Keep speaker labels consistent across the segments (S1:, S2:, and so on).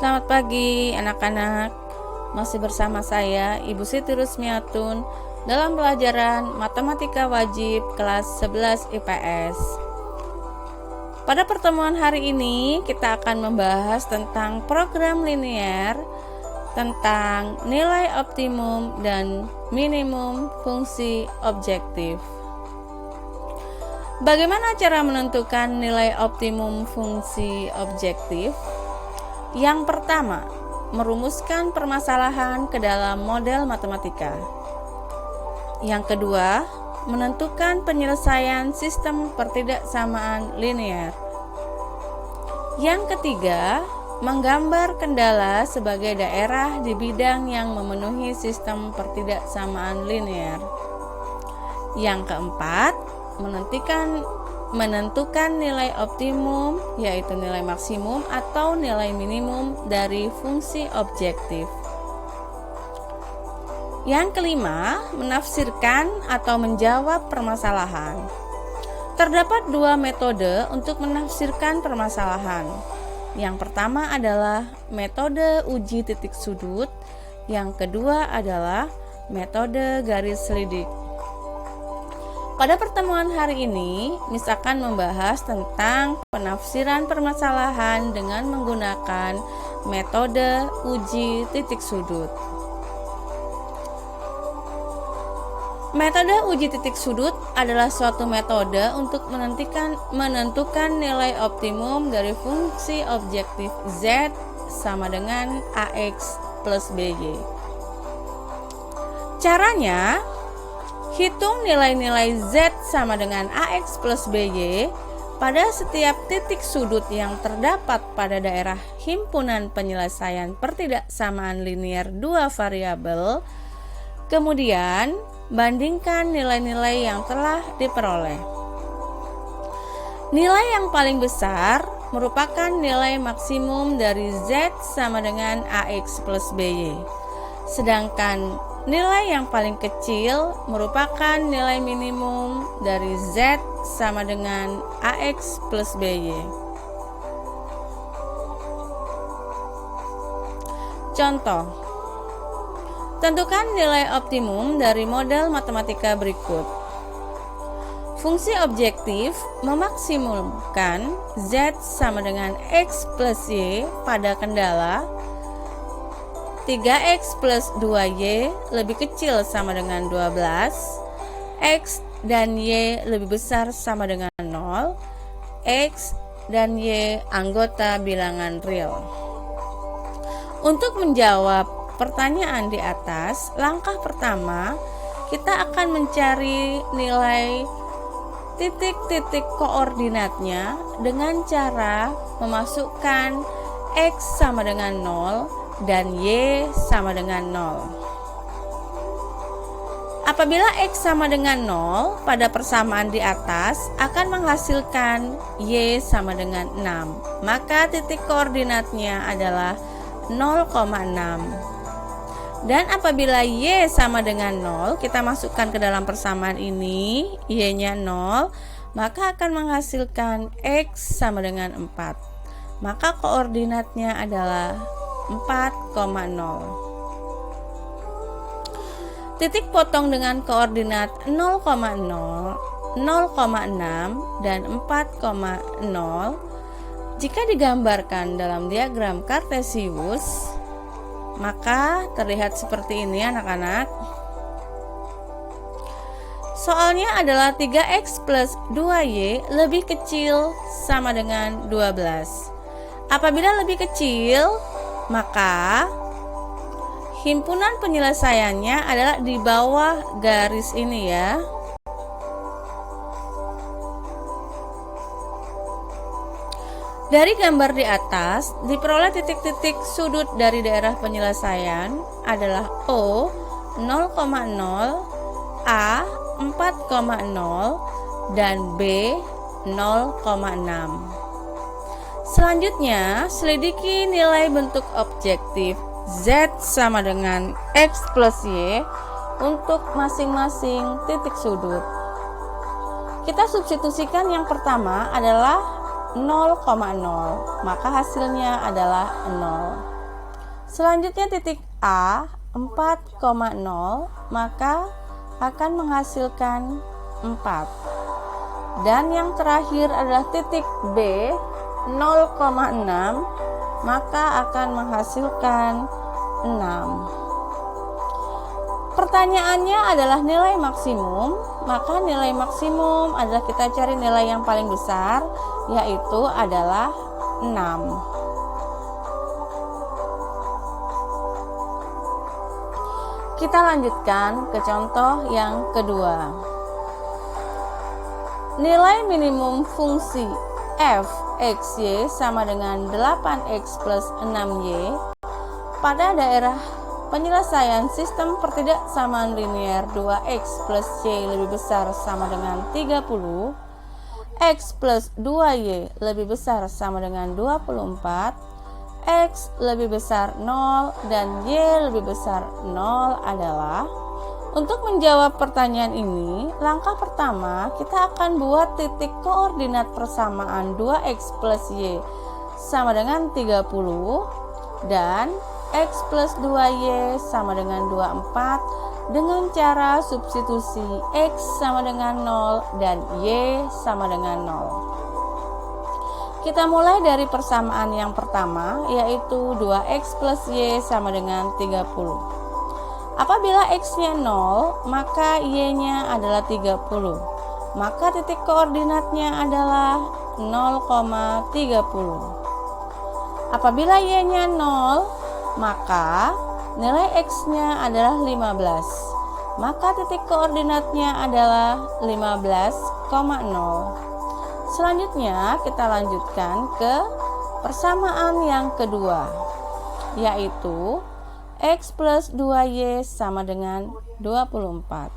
S1: Selamat pagi anak-anak. Masih bersama saya Ibu Siti Rusmiatun dalam pelajaran Matematika Wajib kelas 11 IPS. Pada pertemuan hari ini kita akan membahas tentang program linear, tentang nilai optimum dan minimum fungsi objektif. Bagaimana cara menentukan nilai optimum fungsi objektif? Yang pertama, merumuskan permasalahan ke dalam model matematika. Yang kedua, menentukan penyelesaian sistem pertidaksamaan linear. Yang ketiga, menggambar kendala sebagai daerah di bidang yang memenuhi sistem pertidaksamaan linear. Yang keempat, menentukan nilai optimum, yaitu nilai maksimum atau nilai minimum dari fungsi objektif. Yang kelima, menafsirkan atau menjawab permasalahan. Terdapat dua metode untuk menafsirkan permasalahan. Yang pertama adalah metode uji titik sudut, yang kedua adalah metode garis selidik. Pada pertemuan hari ini, Miss akan membahas tentang penafsiran permasalahan dengan menggunakan metode uji titik sudut. Metode uji titik sudut adalah suatu metode untuk menentukan nilai optimum dari fungsi objektif Z sama dengan AX plus BY. Caranya, hitung nilai-nilai Z sama dengan AX plus BY pada setiap titik sudut yang terdapat pada daerah himpunan penyelesaian pertidaksamaan linear dua variabel. Kemudian, bandingkan nilai-nilai yang telah diperoleh. Nilai yang paling besar merupakan nilai maksimum dari Z sama dengan AX plus BY. Sedangkan nilai yang paling kecil merupakan nilai minimum dari Z sama dengan AX plus BY. Contoh, tentukan nilai optimum dari model matematika berikut. Fungsi objektif memaksimumkan Z sama dengan X plus Y pada kendala 3x plus 2y lebih kecil sama dengan 12, x dan y lebih besar sama dengan 0, x dan y anggota bilangan real. Untuk menjawab pertanyaan di atas, langkah pertama kita akan mencari nilai titik-titik koordinatnya dengan cara memasukkan x sama dengan 0 dan Y sama dengan 0. Apabila X sama dengan 0 pada persamaan di atas akan menghasilkan Y sama dengan 6, maka titik koordinatnya adalah 0,6. Dan apabila Y sama dengan 0, kita masukkan ke dalam persamaan ini, Y-nya 0, maka akan menghasilkan X sama dengan 4. Maka koordinatnya adalah 4,0. Titik potong dengan koordinat 0,0, 0,6 dan 4,0 jika digambarkan dalam diagram Kartesius, maka terlihat seperti ini anak-anak. Soalnya adalah 3x plus 2y lebih kecil sama dengan 12. Apabila lebih kecil, maka himpunan penyelesaiannya adalah di bawah garis ini ya. Dari gambar di atas diperoleh titik-titik sudut dari daerah penyelesaian adalah O 0,0, A 4,0 dan B 0,6. Selanjutnya, selidiki nilai bentuk objektif Z sama dengan X plus Y untuk masing-masing titik sudut. Kita substitusikan yang pertama adalah 0,0, maka hasilnya adalah 0. Selanjutnya titik A 4,0 maka akan menghasilkan 4. Dan yang terakhir adalah titik B 0,6 maka akan menghasilkan 6. Pertanyaannya adalah nilai maksimum, maka nilai maksimum adalah kita cari nilai yang paling besar, yaitu adalah 6. Kita lanjutkan ke contoh yang kedua. Nilai minimum fungsi f x y sama dengan 8x plus 6y pada daerah penyelesaian sistem pertidaksamaan linear 2x plus y lebih besar sama dengan 30, x plus 2y lebih besar sama dengan 24, x lebih besar 0 dan y lebih besar 0 adalah. Untuk menjawab pertanyaan ini, langkah pertama kita akan buat titik koordinat persamaan 2x plus y sama dengan 30 dan x plus 2y sama dengan 24 dengan cara substitusi x sama dengan 0 dan y sama dengan 0. Kita mulai dari persamaan yang pertama, yaitu 2x plus y sama dengan 30. Apabila x-nya 0, maka y-nya adalah 30. Maka titik koordinatnya adalah 0,30. Apabila y-nya 0, maka nilai x-nya adalah 15. Maka titik koordinatnya adalah 15,0. Selanjutnya kita lanjutkan ke persamaan yang kedua, yaitu x plus 2y sama dengan 24.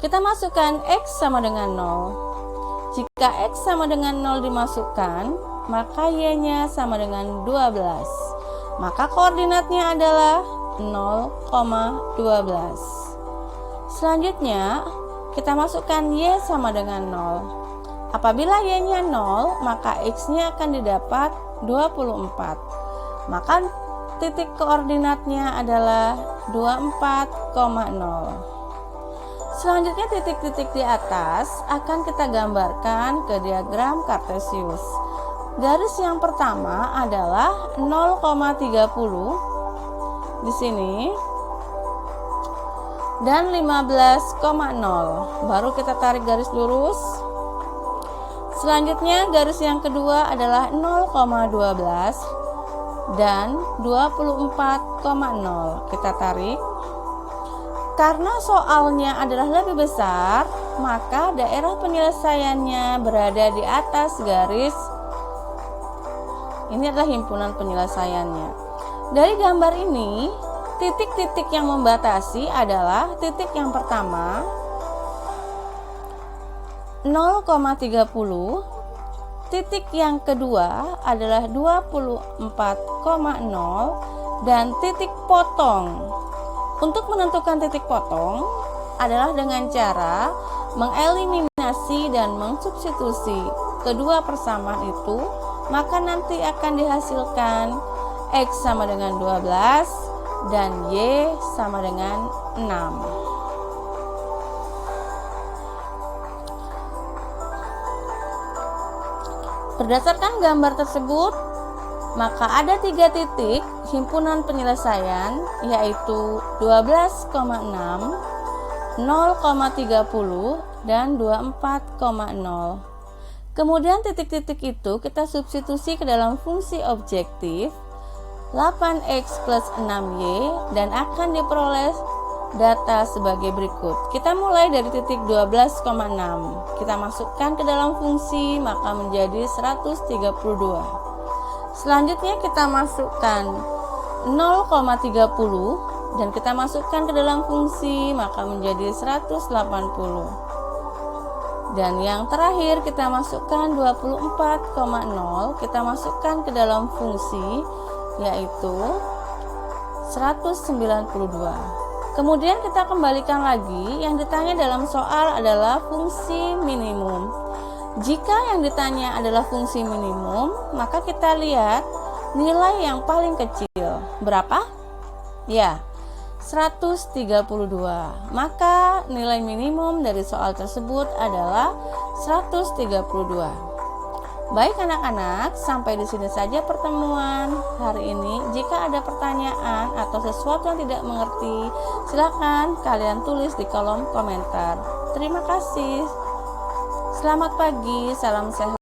S1: Kita masukkan x sama dengan 0. Jika x sama dengan 0 dimasukkan, maka y-nya sama dengan 12. Maka koordinatnya adalah 0,12. Selanjutnya, kita masukkan y sama dengan 0. Apabila y-nya 0, maka x-nya akan didapat 24. Maka titik koordinatnya adalah 24,0. Selanjutnya titik-titik di atas akan kita gambarkan ke diagram kartesius. Garis yang pertama adalah 0,30 di sini dan 15,0. Baru kita tarik garis lurus. Selanjutnya garis yang kedua adalah 0,12 dan 24,0. Kita tarik. Karena soalnya adalah lebih besar, maka daerah penyelesaiannya berada di atas garis. Ini adalah himpunan penyelesaiannya. Dari gambar ini, titik-titik yang membatasi adalah titik yang pertama 0,30. Titik yang kedua adalah 24,0 dan titik potong. Untuk menentukan titik potong adalah dengan cara mengeliminasi dan mengsubstitusi kedua persamaan itu, maka nanti akan dihasilkan x sama dengan 12 dan y sama dengan 6. Berdasarkan gambar tersebut, maka ada 3 titik himpunan penyelesaian, yaitu 12,6, 0,30, dan 24,0. Kemudian titik-titik itu kita substitusi ke dalam fungsi objektif 8x plus 6y dan akan diperoleh data sebagai berikut. Kita mulai dari titik 12,6. Kita masukkan ke dalam fungsi, maka menjadi 132. Selanjutnya kita masukkan 0,30 dan kita masukkan ke dalam fungsi, maka menjadi 180. Dan yang terakhir kita masukkan 24,0, kita masukkan ke dalam fungsi, yaitu 192. Kemudian kita kembalikan lagi, yang ditanya dalam soal adalah fungsi minimum. Jika yang ditanya adalah fungsi minimum, maka kita lihat nilai yang paling kecil. Berapa? Ya, 132. Maka nilai minimum dari soal tersebut adalah 132. Baik anak-anak, sampai di sini saja pertemuan hari ini. Jika ada pertanyaan atau sesuatu yang tidak mengerti, silakan kalian tulis di kolom komentar. Terima kasih. Selamat pagi, salam sehat.